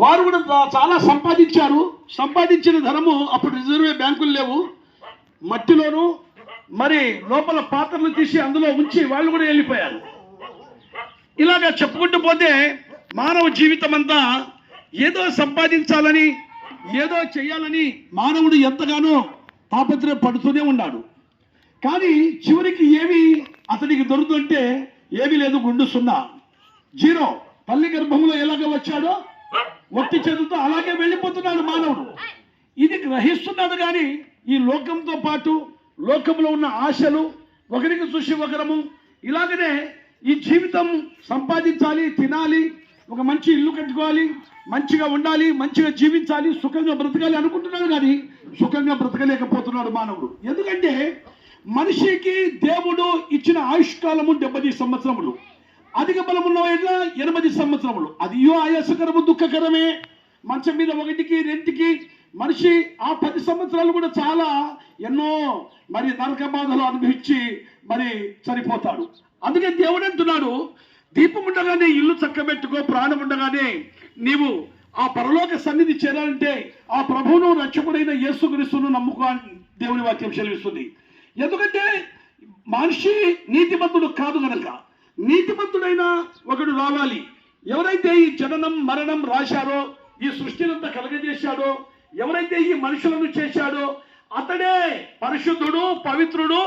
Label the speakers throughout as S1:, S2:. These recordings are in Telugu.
S1: వారు కూడా చాలా సంపాదించారు. సంపాదించిన ధనము అప్పుడు రిజర్వ్ బ్యాంకులు లేవు, మట్టిలోను మరి లోపల పాత్రలు తీసి అందులో ఉంచి వాళ్ళు కూడా వెళ్ళిపోయారు. ఇలాగా చెప్పుకుంటూ పోతే మానవ జీవితం అంతా ఏదో సంపాదించాలని, ఏదో చేయాలని మానవుడు ఎంతగానో తాపత్రయం పడుతూనే ఉన్నాడు. కానీ చివరికి ఏమి అతనికి దొరుకుతుంటే ఏమీ లేదు, గుండు సున్నా, జీరో. తల్లి గర్భంలో ఎలాగ వచ్చాడో ఒట్టి చేతులతో అలాగే వెళ్ళిపోతున్నాడు మానవుడు. ఇది గ్రహిస్తున్నాడు. కానీ ఈ లోకంతో పాటు లోకంలో ఉన్న ఆశలు, ఒకరికి చూసి ఒకరము, ఇలాగనే ఈ జీవితం సంపాదించాలి, తినాలి, ఒక మంచి ఇల్లు కట్టుకోవాలి, మంచిగా ఉండాలి, మంచిగా జీవించాలి, సుఖంగా బ్రతకాలి అనుకుంటున్నాడు. కానీ సుఖంగా బ్రతకలేకపోతున్నాడు మానవుడు. ఎందుకంటే మనిషికి దేవుడు ఇచ్చిన ఆయుష్కాలము 70 సంవత్సరములు, అధిక బలం ఉన్న 8 సంవత్సరములు. అదియో ఆయాసకరము, దుఃఖకరమే. మంచం మీద 1కి 2కి మనిషి ఆ 10 సంవత్సరాలు కూడా చాలా ఎన్నో మరి నరక బాధలు అనుభవించి మరి చనిపోతాడు. అందుకే దేవుడు అంటున్నాడు, దీపం ఉండగానే ఇల్లు చక్కబెట్టుకో, ప్రాణం ఉండగానే నీవు ఆ పరలోక సన్నిధి చేరాలంటే ఆ ప్రభువును రక్షకుడైన యేసుక్రీస్తును నమ్ముకో అని దేవుని వాక్యం సెలవిస్తుంది. ఎందుకంటే మనిషి నీతిమంతుడు కాదు గనక నీతిమంతుడైన ఒకడు రావాలి. ఎవరైతే ఈ జననం మరణం రాశారో, ఈ సృష్టినంతా కలగజేశాడో, ఎవరైతే ఈ మనుషులను చేశాడో అతడే పరిశుద్ధుడు, పవిత్రుడు,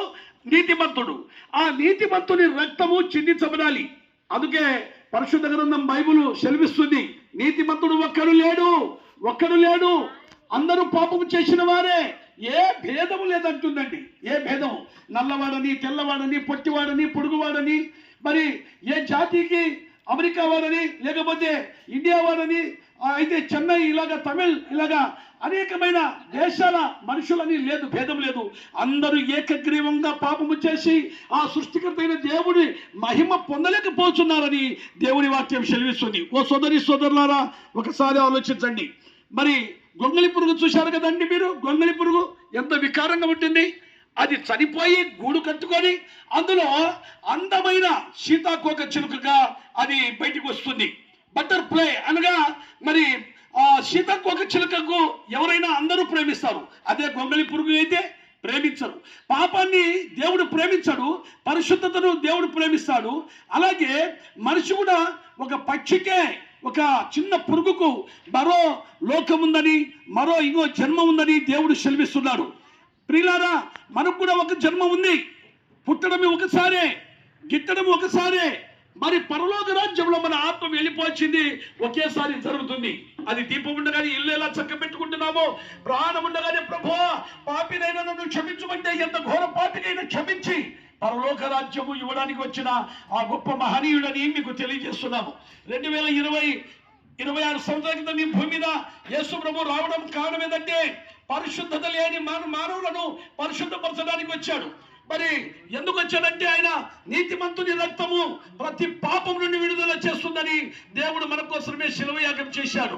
S1: నీతిమంతుడు. ఆ నీతిమంతుని రక్తము చిందించబడాలి. అందుకే పరిశుద్ధ గ్రంథం బైబిల్ సెలవిస్తుంది, నీతిమంతుడు ఒక్కడు లేడు, అందరూ పాపము చేసిన వారే, ఏ భేదము లేదంటుందండి. ఏ భేదము, నల్లవాడని, తెల్లవాడని, పొట్టివాడని, పొడుగువాడని, మరి ఏ జాతికి అమెరికా వాడని, లేకపోతే ఇండియా వాడని, అయితే చెన్నై, ఇలాగా తమిళ్, ఇలాగా అనేకమైన దేశాల మనుషులని లేదు, భేదం లేదు. అందరూ ఏకగ్రీవంగా పాపము చేసి ఆ సృష్టికర్త అయిన దేవుడి మహిమ పొందలేకపోతున్నారని దేవుని వాక్యం సెలవిస్తుంది. ఓ సోదరి సోదరులారా, ఒకసారి ఆలోచించండి. మరి గొంగళి పురుగు చూశారు కదండి మీరు. గొంగళి పురుగు ఎంత వికారంగా ఉంటుంది. అది చనిపోయి గూడు కట్టుకొని అందులో అందమైన సీతాకోక చిలుకగా అది బయటికి వస్తుంది. బటర్ఫ్లై అనగా మరి ఆ సీతాకోక చిలుకకు ఎవరైనా అందరూ ప్రేమిస్తారు. అదే గొంగళి పురుగు అయితే ప్రేమించరు. పాపాన్ని దేవుడు ప్రేమించడు, పరిశుద్ధతను దేవుడు ప్రేమిస్తాడు. అలాగే మనిషి కూడా ఒక పక్షికే, ఒక చిన్న పురుగుకు మరో లోకం ఉందని, మరో ఇంకో జన్మ ఉందని దేవుడు సెలవిస్తున్నాడు. ప్రియులారా, మనకు కూడా ఒక జన్మ ఉంది. పుట్టడం ఒకసారే, గిట్టడం ఒకసారే. మరి పరలోక రాజ్యంలో మన ఆత్మ వెళ్ళిపోయింది, ఒకేసారి జరుగుతుంది. అది దీపం ఉండగానే ఇల్లు ఎలా చక్క పెట్టుకుంటున్నామో, ప్రాణం ఉండగానే ప్రభువా పాపినైనా నన్ను క్షమించమంటే ఎంత ఘోర పాపినైనా క్షమించి పరలోక రాజ్యము ఇవ్వడానికి వచ్చిన ఆ గొప్ప మహనీయుడని మీకు తెలియజేస్తున్నాము. 2026 సంవత్సరాల క్రితం ఈ భూమి మీద యేసు ప్రభు రావడం కారణం ఏంటంటే పరిశుద్ధత లేని మానవులను పరిశుద్ధపరచడానికి వచ్చాడు. మరి ఎందుకు వచ్చాడంటే ఆయన నీతిమంతుని రక్తము ప్రతి పాపం నుండి విడుదల చేస్తుందని దేవుడు మన కోసమే శిలువ యాగం చేశాడు.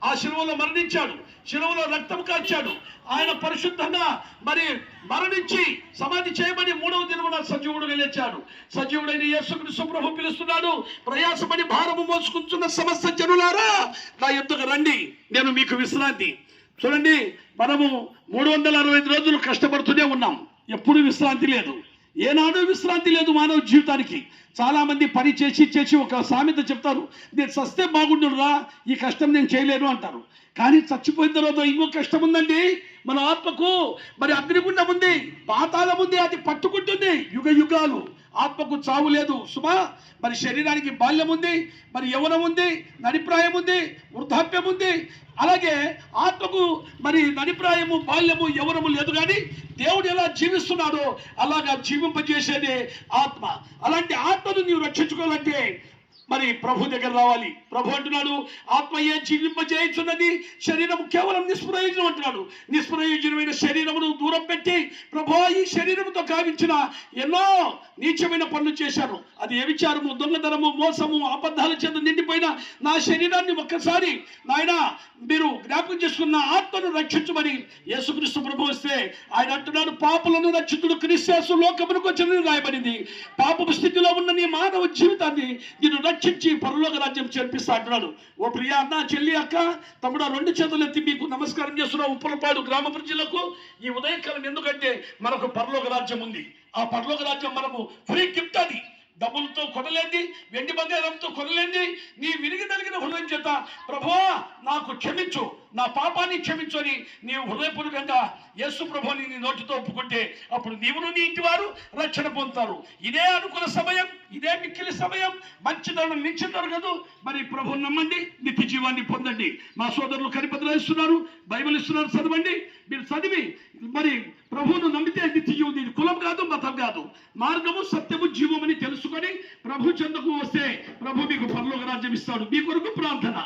S1: ఆ శిలువలో మరణించాడు, శిలువలో రక్తం కార్చాడు. ఆయన పరిశుద్ధంగా మరి మరణించి సమాధి చేయబడి 3వ దినమున సజీవుడుగా లేచాడు. సజీవుడైన యేసుక్రీస్తు ప్రభు పిలుస్తున్నాడు, ప్రయాసపడి భారము మోసుకుంటున్న సమస్త జనులారా నా యొద్దకు రండి, నేను మీకు విశ్రాంతి. చూడండి, మనము 365 రోజులు కష్టపడుతూనే ఉన్నాం, ఎప్పుడు విశ్రాంతి లేదు. ఏనాడు విశ్రాంతి లేదు మానవ జీవితానికి. చాలా మంది పని చేసి ఒక సామెత చెప్తారు, నేను చస్తే బాగుండురా, ఈ కష్టం నేను చేయలేను అంటారు. కానీ చచ్చిపోయిన తర్వాత ఇంకో కష్టం ఉందండి మన ఆత్మకు. మరి అగ్నిగుండం ఉంది, పాతాళం ఉంది, అది పట్టుకుంటుంది యుగ యుగాలు. ఆత్మకు చావు లేదు సుమా. మరి శరీరానికి బాల్యం ఉంది, మరి యవ్వనం ఉంది, నడిప్రాయం ఉంది, వృద్ధాప్యం ఉంది. అలాగే ఆత్మకు మరి నడిప్రాయము, బాల్యము, యవ్వనము లేదు. కానీ దేవుడు ఎలా జీవిస్తున్నాడో అలాగా జీవింపజేసేదే ఆత్మ. అలాంటి ఆత్మను నీవు రక్షించుకోవాలంటే మరి ప్రభు దగ్గర రావాలి. ప్రభు అంటున్నాడు, ఆత్మయే జీవింపజేయుచున్నది, శరీరం కేవలం నిష్ప్రయోజనం అంటున్నాడు. నిష్ప్రయోజనమైన శరీరమును దూరం పెట్టి ప్రభు ఈ శరీరంతో కావించిన ఎన్నో నీచమైన పనులు చేశాను. అది వ్యభిచారము, దొంగతనము, మోసము, అబద్ధాల చేత నిండిపోయిన నా శరీరాన్ని ఒక్కసారి నాయన మీరు జ్ఞాపకం చేసుకున్న ఆత్మను రక్షించమని యేసుక్రీస్తు ప్రభు వస్తే ఆయన అంటున్నాడు, పాపులను రక్షితుడు క్రీస్తు యేసు లోకమునకు వచ్చి రాయబడింది. పాపపు స్థితిలో ఉన్న నీ మానవ జీవితాన్ని నేను రక్షించి పరలోక రాజ్యం చేర్పిస్తా అంటున్నాడు. ఓ ప్రియ అన్న, చెల్లి, అక్క, తమ్ముడు, 2 చేతులు ఎత్తి మీకు నమస్కారం చేస్తున్నాం ఉప్పలపాడు గ్రామ ప్రజలకు ఈ ఉదయకాలం. ఎందుకంటే మనకు పరలోక రాజ్యం ఉంది. ఆ పరలోక రాజ్యం మనకు ఫ్రీ గిఫ్ట్. అది డబ్బులతో కొనలేంది, వెండి బంగారంతో కొనలేంది. నీ విరిగి నలిగిన హృదయం చేత ప్రభువా నాకు క్షమించు, నా పాపాన్ని క్షమించు అని నీవు హృదయపూర్వకంగా యేసు ప్రభువుని నీ నోటితో ఒప్పుకుంటే అప్పుడు నీవును నీ ఇంటి వారు రక్షణ పొందుతారు. ఇదే అనుకున్న సమయం, ఇదే మిక్కిలి సమయం. మంచి ధనం మించిన దొరకదు. మరి ప్రభువుని నమ్మండి, నిత్య జీవాన్ని పొందండి. మా సోదరులు కనిపత్రాలు ఇస్తున్నారు, బైబిల్ ఇస్తున్నారు, చదవండి. మీరు చదివి మరి ప్రభువును నమ్మితే నిత్య జీవం. ఇది కులం కాదు, మతం కాదు, మార్గము, సత్యము, జీవమని తెలుసుకొని ప్రభు చెందుకు వస్తే ప్రభు మీకు పరలోక రాజ్యం ఇస్తాడు. మీ కొరకు ప్రార్థన.